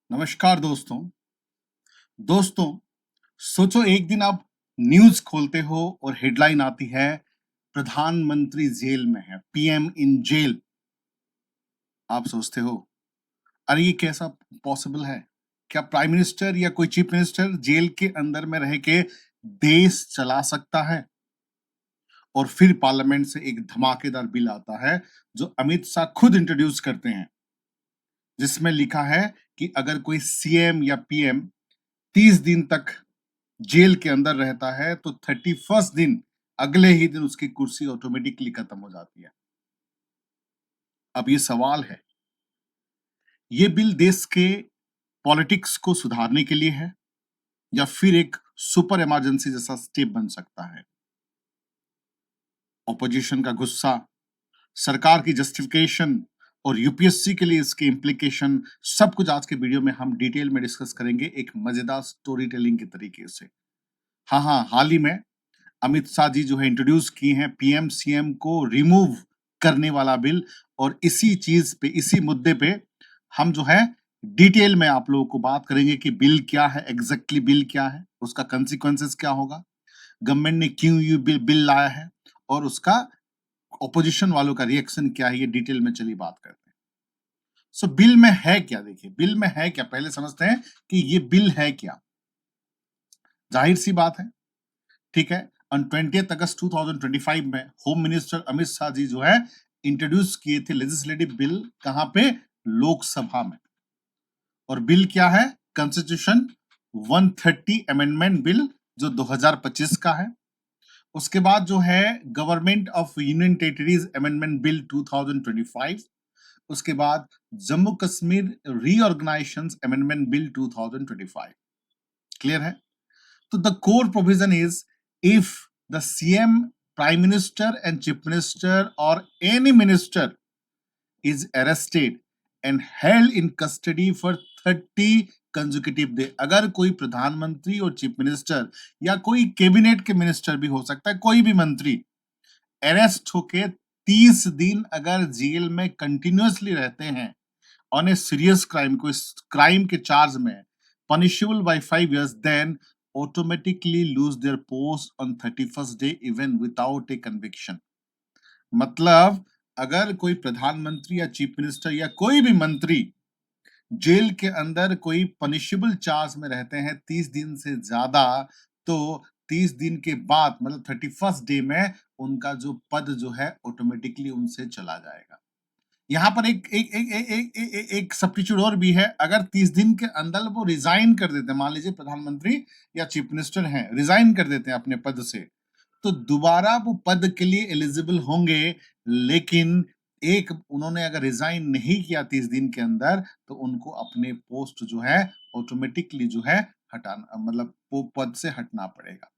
नमस्कार दोस्तों। दोस्तों, सोचो एक दिन आप न्यूज़ खोलते हो और हेडलाइन आती है प्रधानमंत्री जेल में है, पीएम इन जेल। आप सोचते हो, अरे ये कैसा पॉसिबल है? क्या प्राइम मिनिस्टर या कोई चीफ मिनिस्टर जेल के अंदर में रह के देश चला सकता है? और फिर पार्लियामेंट से एक धमाकेदार बिल आता है जो अमित शाह खुद इंट्रोड्यूस करते हैं, जिसमें लिखा है कि अगर कोई सीएम या पीएम 30 दिन तक जेल के अंदर रहता है तो 31st दिन अगले ही दिन उसकी कुर्सी ऑटोमेटिकली खत्म हो जाती है। अब ये सवाल है, ये बिल देश के पॉलिटिक्स को सुधारने के लिए है या फिर एक सुपर इमरजेंसी जैसा स्टेप बन सकता है? ऑपोजिशन का गुस्सा, सरकार की जस्टिफिकेशन और यूपीएससी के लिए इसके इम्प्लीकेशन, सब कुछ आज के वीडियो में हम डिटेल में डिस्कस करेंगे एक मजेदार स्टोरी टेलिंग के तरीके से। हाँ, हाल ही में अमित शाह जी जो है इंट्रोड्यूस किए हैं पीएम सीएम को रिमूव करने वाला बिल, और इसी चीज पे, इसी मुद्दे पे हम जो है डिटेल में आप लोगों को बात करेंगे कि बिल क्या है, एग्जैक्टली बिल क्या है, उसका कंसिक्वेंसेस क्या होगा, गवर्नमेंट ने क्यों ये बिल लाया है, और उसका ऑपोजिशन वालों का रिएक्शन क्या है, ये डिटेल में चलिए बात करते हैं। सो बिल में है क्या? देखिए बिल में है क्या, पहले समझते हैं कि ये बिल है क्या। जाहिर सी बात है, ठीक है, ऑन 20 अगस्त 2025 में होम मिनिस्टर अमित शाह जी जो है इंट्रोड्यूस किए थे लेजिस्लेटिव बिल, कहां पे? लोकसभा में। और बिल क्या है? कॉन्स्टिट्यूशन 130 अमेंडमेंट बिल, जो 2025 का है। उसके बाद जो है government of union territories amendment bill 2025। उसके बाद Jammu Kashmir reorganization amendment bill 2025। Clear है? So the core provision is, if the CM, Prime Minister and Chief Minister or any minister is arrested and held in custody for 30 consecutive day, अगर कोई प्रधानमंत्री और chief minister या कोई cabinet के minister भी हो सकता है, कोई भी मंत्री अरेस्ट होके 30 दिन अगर जेल में कंटिन्यूअसली रहते हैं ऑन ए सीरियस क्राइम, कोई क्राइम के चार्ज में, punishable by 5 years, then automatically lose their post on 31st day even without a conviction। मतलब अगर कोई प्रधानमंत्री या चीफ मिनिस्टर या कोई भी मंत्री जेल के अंदर कोई पनिशेबल चार्ज में रहते हैं 30 दिन से ज्यादा, तो 30 दिन के बाद मतलब 31st डे में उनका जो पद जो है ऑटोमेटिकली उनसे चला जाएगा। यहाँ पर एक सब्स्टिट्यूट और भी है, अगर 30 दिन के अंदर वो रिजाइन कर देते हैं, मान लीजिए प्रधानमंत्री या चीफ मिनिस्टर हैं, रिजाइन कर देते हैं अपने पद से, तो दोबारा वो पद के लिए एलिजिबल होंगे। लेकिन एक उन्होंने अगर रिजाइन नहीं किया 30 दिन के अंदर, तो उनको अपने पोस्ट जो है ऑटोमेटिकली जो है हटाना, मतलब वो पद से हटना पड़ेगा।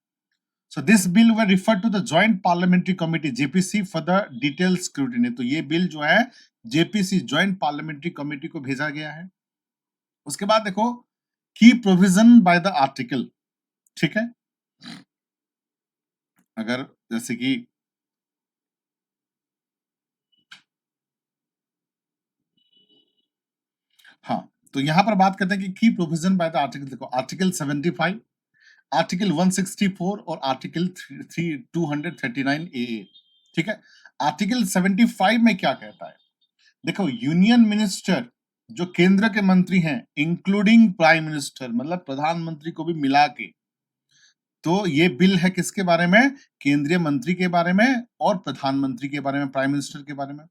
So this bill were referred to the Joint Parliamentary Committee JPC for the detailed scrutiny। तो ये बिल जो है JPC Joint Parliamentary Committee को भेजा गया है। उसके बाद देखो की प्रोविजन बाय द आर्टिकल, ठीक है, अगर जैसे कि हाँ, तो यहां पर बात करते हैं कि की प्रोविजन बाय द आर्टिकल। देखो आर्टिकल 75, आर्टिकल 164 और आर्टिकल 239 ए, ठीक है। आर्टिकल 75 में क्या कहता है? देखो यूनियन मिनिस्टर जो केंद्र के मंत्री हैं, इंक्लूडिंग प्राइम मिनिस्टर, मतलब प्रधानमंत्री को भी मिला के, तो ये बिल है किसके बारे में? केंद्रीय मंत्री के बारे में और प्रधानमंत्री के बारे में, प्राइम मिनिस्टर के बारे में।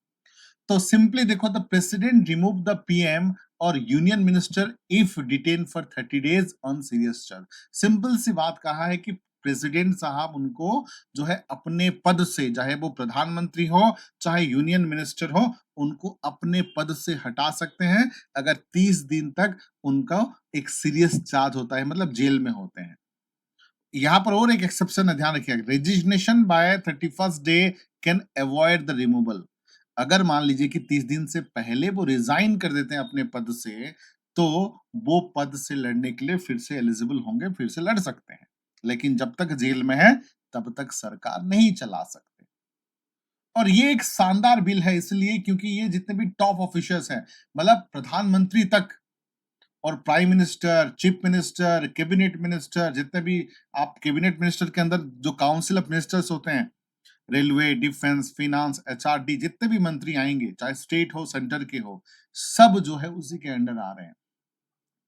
तो सिंपली देखो, the president remove the PM और union minister if detain for 30 days on serious charge. Simple सी बात कहा है कि प्रेसिडेंट साहब उनको जो है अपने पद से, चाहे वो प्रधानमंत्री हो चाहे यूनियन मिनिस्टर हो, उनको अपने पद से हटा सकते हैं अगर 30 दिन तक उनका एक सीरियस चार्ज होता है, मतलब जेल में होते हैं। यहाँ पर और एक एक्सेप्शन है, ध्यान रखिएगा, resignation by 31st day can avoid the removal. अगर मान लीजिए कि 30 दिन से पहले वो रिजाइन कर देते हैं अपने पद से, तो वो पद से लड़ने के लिए फिर से एलिजिबल होंगे, फिर से लड़ सकते हैं। लेकिन जब तक जेल में है तब तक सरकार नहीं चला सकते। और ये एक शानदार बिल है इसलिए क्योंकि ये जितने भी टॉप ऑफिसर्स हैं, मतलब प्रधानमंत्री तक और prime minister, chief minister, cabinet minister, जितने भी आप कैबिनेट मिनिस्टर के अंदर जो काउंसिल ऑफ मिनिस्टर्स होते हैं, रेलवे, डिफेंस, फिनांस, एचआरडी, जितने भी मंत्री आएंगे, चाहे स्टेट हो, सेंटर के हो, सब जो है उसी के अंडर आ रहे हैं।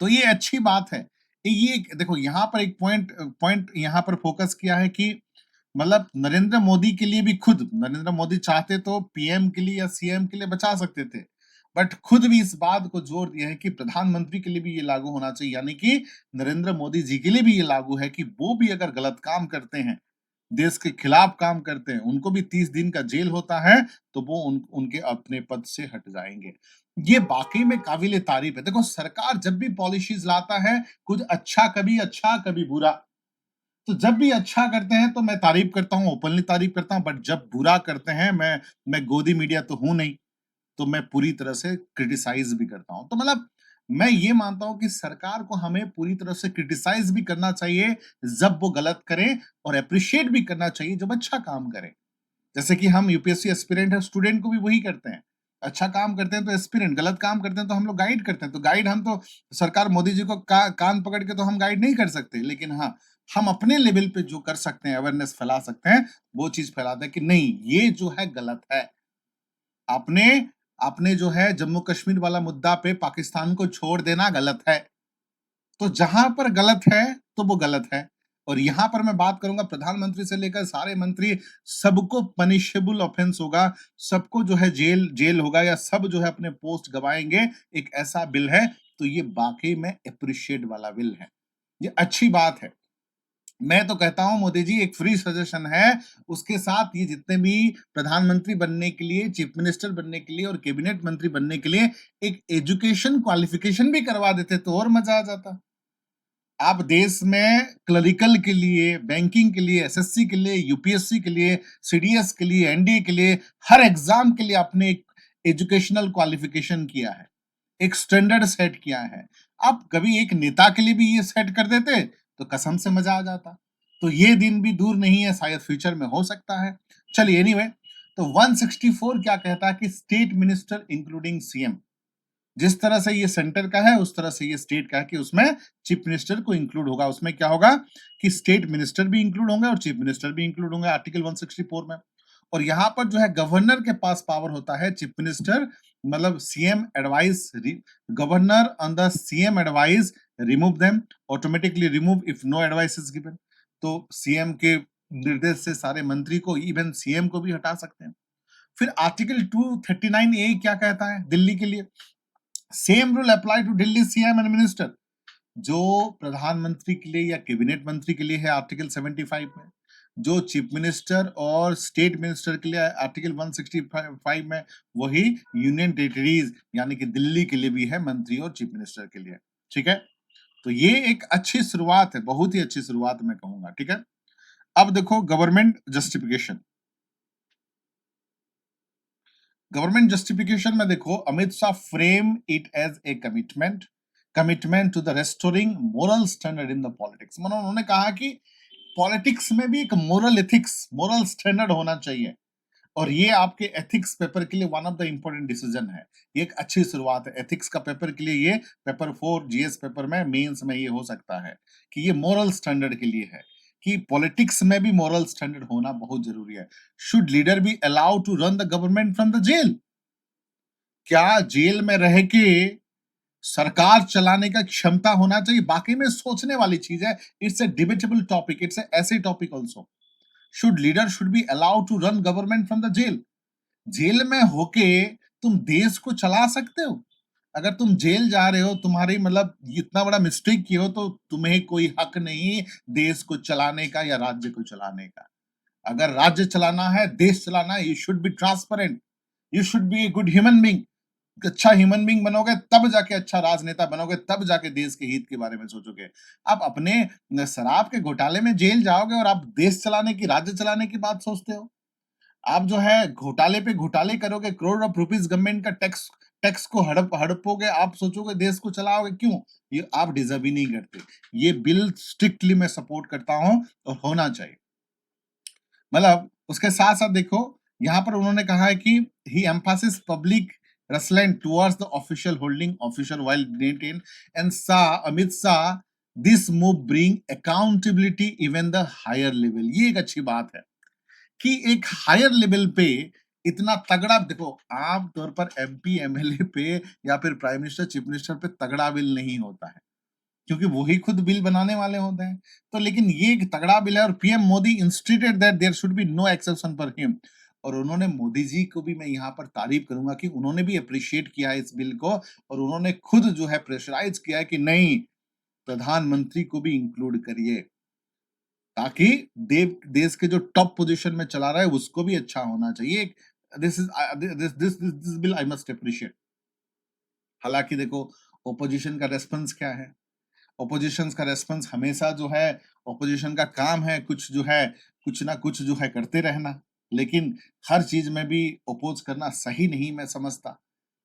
तो ये अच्छी बात है। ये देखो यहाँ पर एक पॉइंट पॉइंट यहाँ पर फोकस किया है कि मतलब नरेंद्र मोदी के लिए भी, खुद नरेंद्र मोदी चाहते तो पीएम के लिए या सीएम के लिए बचा सकते थे, बट खुद भी इस बात को जोर दिया है कि प्रधानमंत्री के लिए भी ये लागू होना चाहिए, यानी कि नरेंद्र मोदी जी के लिए भी ये लागू है कि वो भी अगर गलत काम करते हैं, देश के खिलाफ काम करते हैं, उनको भी 30 दिन का जेल होता है, तो वो उनके अपने पद से हट जाएंगे। ये वाकई में काबिल तारीफ है। देखो सरकार जब भी पॉलिसीज लाता है, कुछ अच्छा कभी बुरा, तो जब भी अच्छा करते हैं तो मैं तारीफ करता हूँ, ओपनली तारीफ करता हूँ, बट जब बुरा करते हैं, मैं गोदी मीडिया तो हूं नहीं, तो मैं पूरी तरह से क्रिटिसाइज भी करता हूं। तो मतलब मैं ये मानता हूं कि सरकार को हमें पूरी तरह से क्रिटिसाइज भी करना चाहिए जब वो गलत करें, और अप्रिशिएट भी करना चाहिए जब अच्छा काम करें। जैसे कि हम यूपीएससी एस्पिरेंट है, स्टूडेंट को भी वही करते हैं। अच्छा काम करते हैं तो एस्पिरेंट, गलत काम करते हैं तो हम लोग गाइड करते हैं। तो गाइड हम तो सरकार मोदी जी को कान पकड़ के तो हम गाइड नहीं कर सकते, लेकिन हाँ, हम अपने लेवल पे जो कर सकते हैं, अवेयरनेस फैला सकते हैं, वो चीज फैलाते हैं कि नहीं ये जो है गलत है। आपने आपने जो है जम्मू कश्मीर वाला मुद्दा पे पाकिस्तान को छोड़ देना गलत है। तो जहां पर गलत है तो वो गलत है। और यहां पर मैं बात करूंगा प्रधानमंत्री से लेकर सारे मंत्री, सबको पनिशेबल ऑफेंस होगा, सबको जो है जेल जेल होगा, या सब जो है अपने पोस्ट गवाएंगे। एक ऐसा बिल है, तो ये वाकई में अप्रिशिएट वाला बिल है, ये अच्छी बात है। मैं तो कहता हूं मोदी जी, एक फ्री सजेशन है, उसके साथ ये जितने भी प्रधानमंत्री बनने के लिए, चीफ मिनिस्टर बनने के लिए और कैबिनेट मंत्री बनने के लिए एक एजुकेशन क्वालिफिकेशन भी करवा देते तो और मजा आ जाता। आप देश में क्लरिकल के लिए, बैंकिंग के लिए, एसएससी के लिए, यूपीएससी के लिए, सीडीएस के लिए, एनडीए के लिए, हर एग्जाम के लिए आपने एक एजुकेशनल क्वालिफिकेशन किया है, एक स्टैंडर्ड सेट किया है। आप कभी एक नेता के लिए भी ये सेट कर देते तो कसम से मजा आ जाता। तो ये दिन भी दूर नहीं है, शायद फ्यूचर में हो सकता है। चलिए एनीवे, तो 164 क्या कहता है कि स्टेट मिनिस्टर इंक्लूडिंग सीएम, जिस तरह से ये सेंटर का है उस तरह से ये स्टेट का है कि उसमें चीफ मिनिस्टर को इंक्लूड होगा। उसमें क्या होगा कि स्टेट मिनिस्टर भी इंक्लूड होंगे और चीफ मिनिस्टर भी इंक्लूड होंगे आर्टिकल 164 में। और यहां पर जो है गवर्नर के पास पावर होता है, चीफ मिनिस्टर मतलब CM advice, governor on the CM advice remove them, automatically remove if no advice is given. तो सीएम के निर्देश से सारे मंत्री को, इवन सीएम को भी हटा सकते हैं। फिर आर्टिकल 239A क्या कहता है दिल्ली के लिए? Same rule apply to Delhi CM and minister. जो प्रधानमंत्री के लिए या कैबिनेट मंत्री के लिए है आर्टिकल 75 में, जो चीफ मिनिस्टर और स्टेट मिनिस्टर के लिए आर्टिकल 165 में, वही यूनियन टेरिटरीज यानी कि दिल्ली के लिए भी है, मंत्री और चीफ मिनिस्टर के लिए। ठीक है, तो ये एक अच्छी शुरुआत है, बहुत ही अच्छी शुरुआत मैं कहूंगा। ठीक है, अब देखो गवर्नमेंट जस्टिफिकेशन। गवर्नमेंट जस्टिफिकेशन में देखो, Amit Shah frame it as a commitment to the restoring moral standard in the politics. मतलब उन्होंने कहा कि पॉलिटिक्स में भी एक मोरल एथिक्स, मोरल स्टैंडर्ड होना चाहिए, और ये आपके एथिक्स पेपर के लिए one of the important decision है। ये एक अच्छी शुरुआत है एथिक्स का पेपर के लिए। ये पेपर 4 जीएस पेपर में, मेंस में ये हो सकता है कि ये मोरल स्टैंडर्ड के लिए है कि पॉलिटिक्स में भी मोरल स्टैंडर्ड होना बहुत जरूरी है। Should leader be allowed to run the government from the jail? क्या जेल में रह के सरकार चलाने का क्षमता होना चाहिए? बाकी में सोचने वाली चीज है। It's a debatable topic, it's a essay topic also. Should leader should be allowed to run government from the jail? Jail में होके तुम देश को चला सकते हो? अगर तुम जेल जा रहे हो, तुम्हारी मतलब इतना बड़ा मिस्टेक किए हो, तो तुम्हें कोई हक नहीं देश को चलाने का या राज्य को चलाने का। अगर राज्य चलाना है, देश चलाना है, you should be transparent, you should be a good human being. अच्छा ह्यूमन बींग बनोगे तब जाके अच्छा राजनेता बनोगे, तब जाके देश के हित के बारे में सोचोगे। आप अपने शराब के घोटाले में जेल जाओगे और आप देश चलाने की, राज्य चलाने की बात सोचते हो? आप जो है घोटाले पे घोटाले करोगे, करोड़ ऑफ रुपीस गवर्नमेंट का टैक्स टैक्स को हड़पोगे, आप सोचोगे देश को चलाओगे। क्यों? ये आप डिजर्व ही नहीं करते। ये बिल स्ट्रिक्टली मैं सपोर्ट करता हूं और होना चाहिए। मतलब उसके साथ साथ देखो, यहाँ पर उन्होंने कहा है कि he emphasis public Ruslan towards the official holding official while detained, and Amit Shah, this move bring accountability even the higher level. ये एक अच्छी बात है कि एक हायर लेवल पे इतना तगड़ा, देखो आम तौर पर एमपी एमएलए पे या फिर प्राइम मिनिस्टर चीफ मिनिस्टर पे तगड़ा बिल नहीं होता है, क्योंकि वही खुद बिल बनाने वाले होते हैं। तो लेकिन ये एक तगड़ा बिल है और PM Modi insisted that there should be no exception for him. और उन्होंने मोदी जी को भी मैं यहाँ पर तारीफ करूंगा कि उन्होंने भी अप्रिशिएट किया है इस बिल को, और उन्होंने खुद जो है प्रेशराइज किया है कि नहीं, प्रधानमंत्री को भी इंक्लूड करिए, ताकि देश के जो टॉप पोजीशन में चला रहा है उसको भी अच्छा होना चाहिए। This is this bill I must appreciate. हालांकि देखो ओपोजिशन का रेस्पॉन्स क्या है, ओपोजिशन का रेस्पॉन्स हमेशा जो है, ओपोजिशन का काम है कुछ जो है, कुछ ना कुछ जो है करते रहना, लेकिन हर चीज में भी ओपोज करना सही नहीं मैं समझता।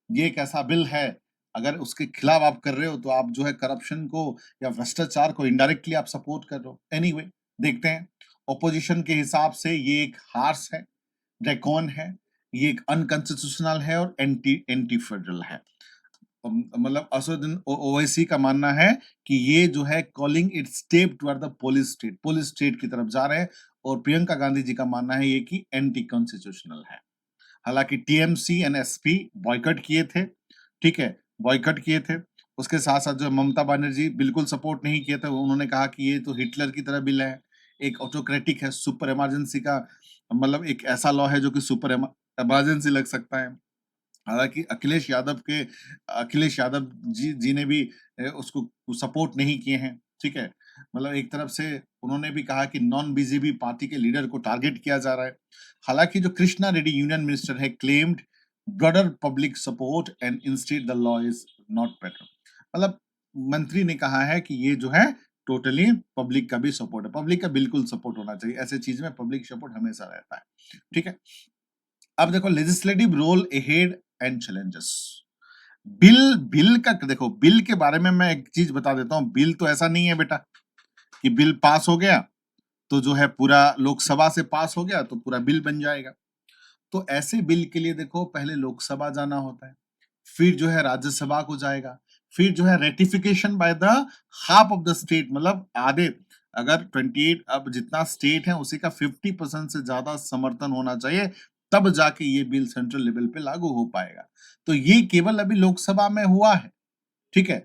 ये एक ऐसा बिल है, अगर उसके खिलाफ आप कर रहे हो तो आप जो है करप्शन को या भ्रष्टाचार को इनडायरेक्टली आप सपोर्ट कर रहे हो। एनीवे देखते हैं, ओपोजिशन के हिसाब से ये एक हार्श है, ड्रैकोन है, ये एक अनकॉन्स्टिट्यूशनल है और एंटी एंटी फेडरल है। मतलब असदुद्दीन ओवैसी का मानना है कि ये जो है calling it step toward the police state की तरफ जा रहे हैं, और प्रियंका गांधी जी का मानना है ये कि एंटी कॉन्स्टिट्यूशनल है। हालांकि टीएमसी एंड एसपी बॉयकॉट किए थे, ठीक है, बॉयकॉट किए थे। उसके साथ साथ जो ममता बनर्जी बिल्कुल सपोर्ट नहीं किए थे, उन्होंने कहा कि ये तो हिटलर की तरह बिल है, एक ऑटोक्रेटिक है, सुपर इमरजेंसी का मतलब एक ऐसा लॉ है जो कि सुपर इमरजेंसी लग सकता है। हालांकि अखिलेश यादव जी ने भी उसको सपोर्ट नहीं किए हैं, ठीक है। मतलब एक तरफ से उन्होंने भी कहा कि नॉन बीजेपी पार्टी के लीडर को टारगेट किया जा रहा है। हालांकि जो कृष्णा रेड्डी यूनियन मिनिस्टर है claimed broader public support and instead the law is not better. मतलब मंत्री ने कहा है कि ये जो है टोटली पब्लिक का भी सपोर्ट है, पब्लिक का बिल्कुल सपोर्ट होना चाहिए, ऐसे चीज में पब्लिक सपोर्ट हमेशा रहता है, ठीक है। अब देखो legislative role ahead and challenges. Bill bill का देखो, बिल के बारे में मैं एक चीज बता देता हूँ, बिल तो ऐसा नहीं है बेटा कि बिल पास हो गया तो जो है पूरा लोकसभा से पास हो गया तो पूरा बिल बन जाएगा। तो ऐसे बिल के लिए देखो पहले लोकसभा जाना होता है, फिर जो है राज्यसभा को जाएगा, फिर जो है ratification by the half of the state, मतलब आधे, अगर 28 अब जितना स्टेट है उसी का 50% से ज्यादा समर्थन होना चाहिए, तब जाके ये बिल सेंट्रल लेवल पे लागू हो पाएगा। तो ये केवल अभी लोकसभा में हुआ है, ठीक है,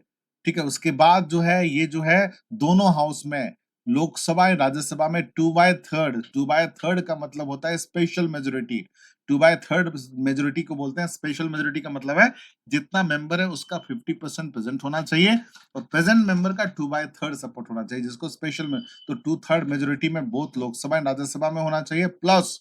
ठीक है। उसके बाद जो है ये जो है दोनों हाउस में, लोकसभा और राज्यसभा में 2/3 का मतलब होता है स्पेशल मेजोरिटी। 2/3 मेजोरिटी को बोलते हैं स्पेशल मेजोरिटी, का मतलब है जितना मेंबर है उसका 50% प्रेजेंट होना चाहिए और प्रेजेंट मेंबर का 2/3 सपोर्ट होना चाहिए, जिसको स्पेशल में तो 2/3 मेजोरिटी में बोथ लोकसभा और राज्यसभा में होना चाहिए, plus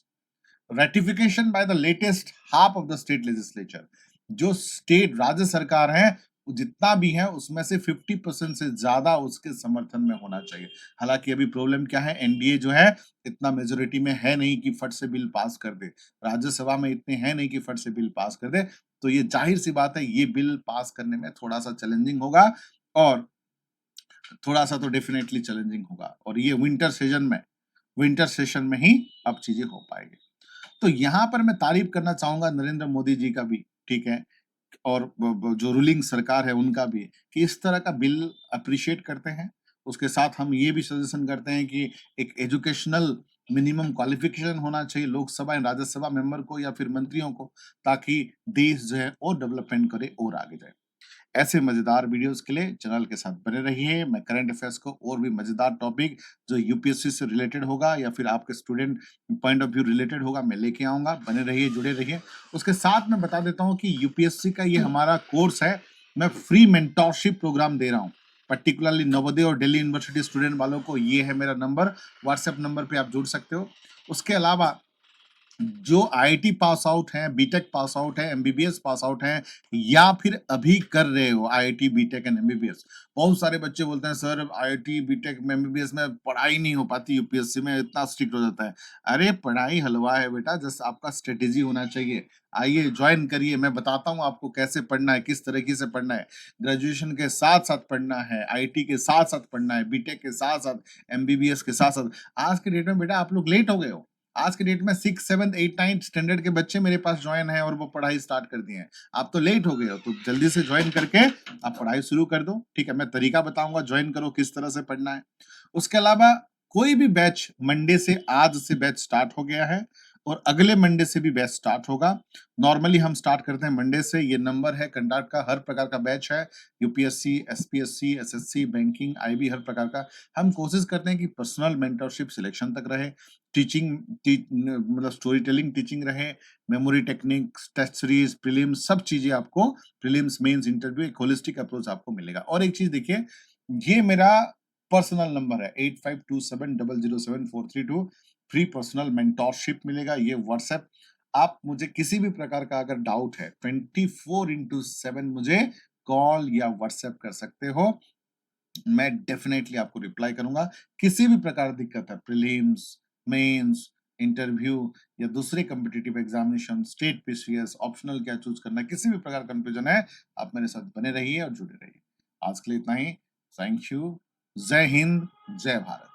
ratification by the latest half of the state legislature. जो स्टेट राज्य सरकार है जितना भी है उसमें से 50% से ज्यादा उसके समर्थन में होना चाहिए। हालांकि अभी प्रॉब्लम क्या है, एनडीए जो है इतना मेजोरिटी में है नहीं कि फट से बिल पास कर दे, राज्यसभा में इतने हैं नहीं कि फट से बिल पास कर दे। तो ये जाहिर सी बात है ये बिल पास करने में थोड़ा सा चैलेंजिंग होगा, और थोड़ा सा तो डेफिनेटली चैलेंजिंग होगा, और ये विंटर सेशन में ही अब चीजें हो पाएगी। तो यहाँ पर मैं तारीफ करना चाहूंगा नरेंद्र मोदी जी का भी, ठीक है, और जो रूलिंग सरकार है उनका भी, कि इस तरह का बिल अप्रिशिएट करते हैं। उसके साथ हम ये भी सजेशन करते हैं कि एक एजुकेशनल मिनिमम क्वालिफिकेशन होना चाहिए लोकसभा एंड राज्यसभा मेंबर को या फिर मंत्रियों को, ताकि देश जो है और डेवलपमेंट करे और आगे जाए। ऐसे मजेदार वीडियोस के लिए चैनल के साथ बने रहिए। मैं करंट अफेयर्स को और भी मजेदार टॉपिक जो यूपीएससी से रिलेटेड होगा या फिर आपके student point of view related होगा मैं लेके आऊंगा, बने रहिए, जुड़े रहिए। उसके साथ मैं बता देता हूँ कि यूपीएससी का ये हमारा कोर्स है, मैं फ्री मेंटोरशिप प्रोग्राम दे रहा हूँ, पर्टिकुलरली नवोदय और दिल्ली यूनिवर्सिटी स्टूडेंट वालों को। ये है मेरा नंबर, व्हाट्सएप नंबर पे आप जुड़ सकते हो। उसके अलावा जो आईआईटी पास आउट हैं, बीटेक पास आउट है, एमबीबीएस पास आउट हैं, या फिर अभी कर रहे हो आईआईटी बीटेक एंड एमबीबीएस। बहुत सारे बच्चे बोलते हैं सर आईआईटी बीटेक में एमबीबीएस में पढ़ाई नहीं हो पाती, यूपीएससी में इतना स्ट्रिक्ट हो जाता है। अरे पढ़ाई हलवा है बेटा, जस्ट आपका स्ट्रेटेजी होना चाहिए। आइए ज्वाइन करिए, मैं बताता हूँ आपको कैसे पढ़ना है, किस तरीके से पढ़ना है। ग्रेजुएशन के साथ साथ पढ़ना है, आईटी के साथ साथ पढ़ना है, बीटेक के साथ साथ, एमबीबीएस के साथ साथ। आज के डेट में बेटा आप लोग लेट हो गए हो, आज के डेट में 6, 7, 8, 9 स्टैंडर्ड के बच्चे मेरे पास जॉइन हैं और वो पढ़ाई स्टार्ट कर दिए हैं। आप तो लेट हो गए हो, तो जल्दी से जॉइन करके आप पढ़ाई शुरू कर दो। ठीक है, मैं तरीका बताऊँगा जॉइन करो किस तरह से पढ़ना है। उसके अलावा कोई भी बैच मंडे से, आज से बैच स्टार्ट हो गया है और अगले मंडे से भी बैच स्टार्ट होगा। नॉर्मली हम स्टार्ट करते हैं मंडे से। ये नंबर है कंडक्ट का, हर प्रकार का बैच है, UPSC, SPSC, SSC, banking, IB, हर प्रकार का। हम कोशिश करते हैं कि पर्सनल मेंटरशिप सिलेक्शन तक रहे, टीचिंग मतलब स्टोरी टेलिंग टीचिंग रहे, memory techniques, test series, prelims, सब चीजें आपको, प्रीलिम्स, मेंस, इंटरव्यू, एक होलिस्टिक अप्रोच आपको मिलेगा। और एक चीज देखिए, ये मेरा पर्सनल नंबर है 8527007432। फ्री पर्सनल मेंटोरशिप मिलेगा, ये व्हाट्सएप। आप मुझे किसी भी प्रकार का अगर डाउट है 24/7 मुझे कॉल या व्हाट्सएप कर सकते हो। मैं डेफिनेटली आपको रिप्लाई करूंगा। किसी भी प्रकार की दिक्कत है, प्रीलिम्स, मेंस, इंटरव्यू या दूसरे competitive examination, state PCS, optional क्या चूज करना है, किसी भी प्रकार कंफ्यूजन है, आप मेरे साथ बने रहिए और जुड़े रहिए। आज के लिए इतना ही। Thank you. जय हिंद, जय भारत।